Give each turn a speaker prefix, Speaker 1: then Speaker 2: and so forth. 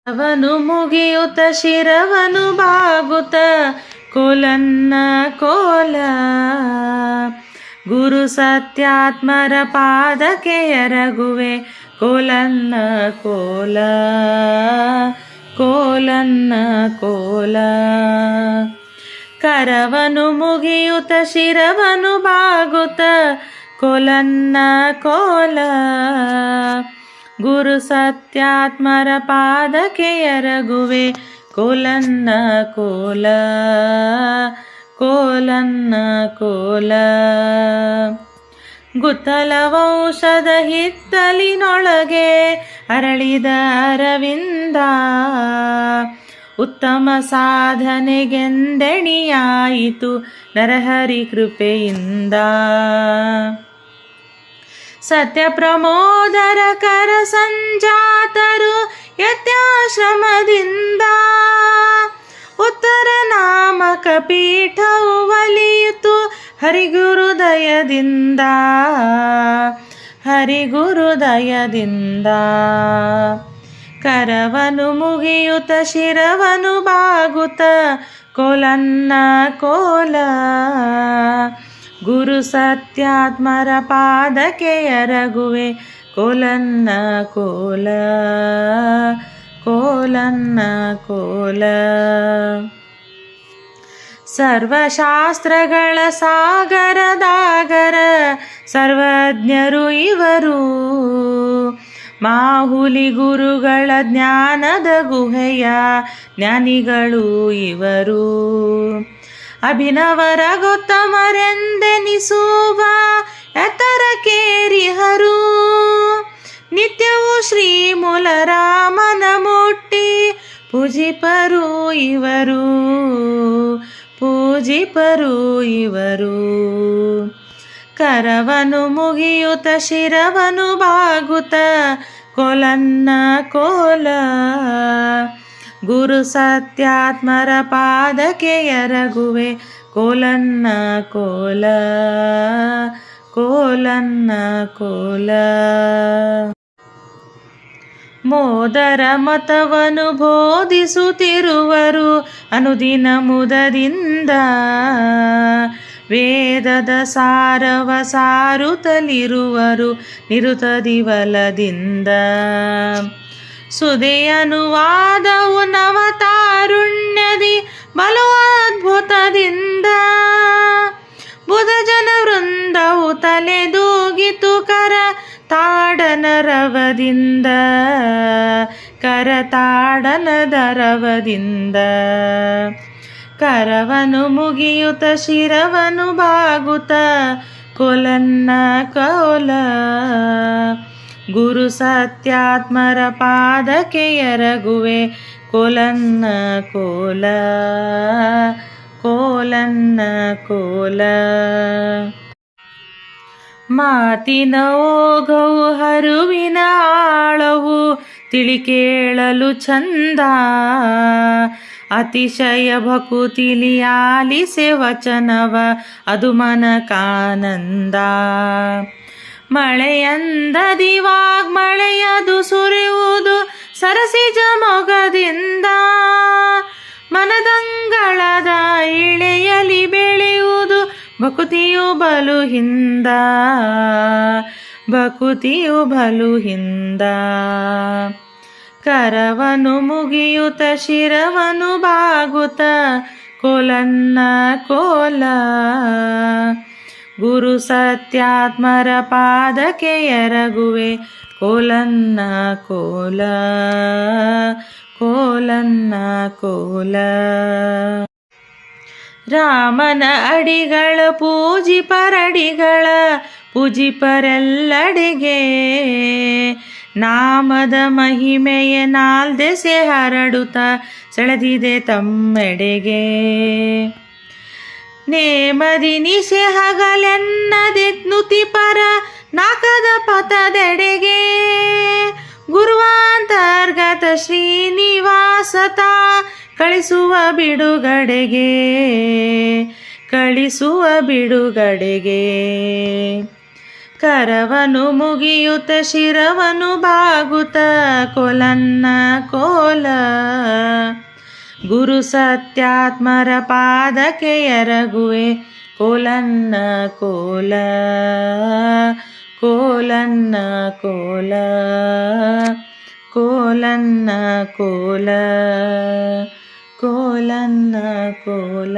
Speaker 1: ಅವನು ಮುಗಿಯುತ್ತ ಶಿರವನು ಬಾಗುತ್ತ ಕೋಲನ್ನ ಕೋಲ. ಗುರು ಸತ್ಯಾತ್ಮರ ಪಾದಕ್ಕೆ ಎರಗುವೆ ಕೋಲನ್ನ ಕೋಲ, ಕೋಲನ್ನ ಕೋಲ. ಕರವನು ಮುಗಿಯುತ್ತ ಶಿರವನು ಬಾಗುತ್ತ ಕೋಲನ್ನ ಕೋಲ. ಗುರು ಸತ್ಯಾತ್ಮರ ಪಾದಕ್ಕೆ ಎರಗುವೆ ಕೋಲನ್ನ ಕೋಲ, ಕೋಲನ್ನ ಕೋಲ. ಗುತ್ತಲವೌಷಧ ಹಿತ್ತಲಿನೊಳಗೆ ಅರಳಿದ ಅರವಿಂದ, ಉತ್ತಮ ಸಾಧನೆಗೆಂದೆಣಿಯಾಯಿತು ನರಹರಿ ಕೃಪೆಯಿಂದ. ಸತ್ಯ ಪ್ರಮೋದರ ಕರ ಸಂಜಾತರು ಯತ್ಯಾಶ್ರಮದಿಂದ, ಉತ್ತರ ನಾಮಕ ಪೀಠವು ಒಲಿಯಿತು ಹರಿಗುರುದಯದಿಂದ, ಹರಿಗುರುದಯದಿಂದ. ಕರವನು ಮುಗಿಯುತ್ತ ಶಿರವನು ಬಾಗುತ್ತ ಕೋಲನ್ನ ಕೋಲ. ಗುರು ಸತ್ಯಾತ್ಮರ ಪಾದಕ್ಕೆ ಎರಗುವೆ ಕೋಲನ್ನ ಕೋಲ, ಕೋಲನ್ನ ಕೋಲ. ಸರ್ವಶಾಸ್ತ್ರಗಳ ಸಾಗರದಾಗರ ಸರ್ವಜ್ಞರು ಇವರು, ಮಾಹುಲಿ ಗುರುಗಳ ಜ್ಞಾನದ ಗುಹೆಯ ಜ್ಞಾನಿಗಳು ಇವರು. ಅಭಿನವರ ಗೊತ್ತಮರೆಂದೆನಿಸುವ ಎತ್ತರಕ್ಕೇರಿಹರು, ನಿತ್ಯವೂ ಶ್ರೀಮೂಲರಾಮನ ಮುಟ್ಟಿ ಪೂಜಿಪರು ಇವರು, ಪೂಜಿಪರು ಇವರು. ಕರವನು ಮುಗಿಯುತ್ತ ಶಿರವನು ಬಾಗುತ್ತ ಕೋಲನ್ನ ಕೋಲ. ಗುರು ಸತ್ಯಾತ್ಮರ ಪಾದಕ್ಕೆ ಎರಗುವೆ ಕೋಲನ್ನ ಕೋಲ, ಕೋಲನ್ನ ಕೋಲ. ಮೋದರ ಮತವನು ಬೋಧಿಸುತ್ತಿರುವರು ಅನುದಿನ ಮುದದಿಂದ, ವೇದದ ಸಾರವ ಸಾರುತ್ತಲಿರುವರು ನಿರುತದಿವಲದಿಂದ. ಸುದೆ ಅನುವಾದವು ನವತಾರುಣ್ಯದಿ ಬಲು ಅದ್ಭುತದಿಂದ, ಬುಧ ಜನ ವೃಂದವು ತಲೆದೂಗಿತು ಕರ ತಾಡನರವದಿಂದ, ಕರ ತಾಡನದರವದಿಂದ. ಕರವನು ಮುಗಿಯುತ್ತ ಶಿರವನು ಬಾಗುತ್ತ ಕೋಲನ್ನ ಕೋಲ. ಗುರು ಸತ್ಯಾತ್ಮರ ಪಾದಕ್ಕೆ ಎರಗುವೆ ಕೋಲನ್ನ ಕೋಲ, ಕೋಲನ್ನ ಕೋಲ. ಮಾತಿನ ಓಘವು ಹರುವಿನ ಆಳವು ತಿಳಿ ಕೇಳಲು ಚಂದ, ಅತಿಶಯ ಭಕುತಿಲಿ ಆಲಿಸೆ ವಚನವ ಅದು ಮನಕಾನಂದ. ಮಳೆಯಂದದಿ ವಾಗ್ಮಳೆಯದು ಸುರಿಯುವುದು ಸರಸಿಜ ಮೊಗದಿಂದ, ಮನದಂಗಳದ ಇಳೆಯಲಿ ಬೆಳೆಯುವುದು ಭಕುತಿಯು ಬಲು ಹಿಂದ, ಭಕುತಿಯು ಬಲು ಹಿಂದ. ಕರವನು ಮುಗಿಯುತ್ತ ಶಿರವನು ಬಾಗುತ್ತ ಕೋಲನ್ನ ಕೋಲ. ಗುರು ಸತ್ಯಾತ್ಮರ ಪಾದಕ್ಕೆ ಎರಗುವೆ ಕೋಲನ್ನ ಕೋಲ, ಕೋಲನ್ನ ಕೋಲ. ರಾಮನ ಅಡಿಗಳ ಪೂಜಿಪರಡಿಗಳ ಪೂಜಿಪರೆಲ್ಲಡಿಗೆ, ನಾಮದ ಮಹಿಮೆಯ ನಾಲ್ದೆಸೆ ಹರಡುತ್ತ ಸೆಳೆದಿದೆ ತಮ್ಮೆಡೆಗೆ. ನೇಮದಿ ನಿಶೆ ಹಗಲೆನ್ನದೆ ನುತಿಪರ ನಾಕದ ಪಥದೆಡೆಗೆ, ಗುರುವಾಂತರ್ಗತ ಶ್ರೀನಿವಾಸತ ಕಳಿಸುವ ಬಿಡುಗಡೆಗೆ, ಕಳಿಸುವ ಬಿಡುಗಡೆಗೆ. ಕರವನು ಮುಗಿಯುತ್ತ ಶಿರವನು ಬಾಗುತ್ತ ಕೋಲನ್ನ ಕೋಲ. ಗುರು ಸತ್ಯಾತ್ಮರ ಪಾದಕ್ಕೆ ಎರಗುವೆ ಕೋಲನ್ನ ಕೋಲ. ಕೋಲನ್ನ ಕೋಲ. ಕೋಲನ್ನ ಕೋಲ. ಕೋಲನ್ನ ಕೋಲ.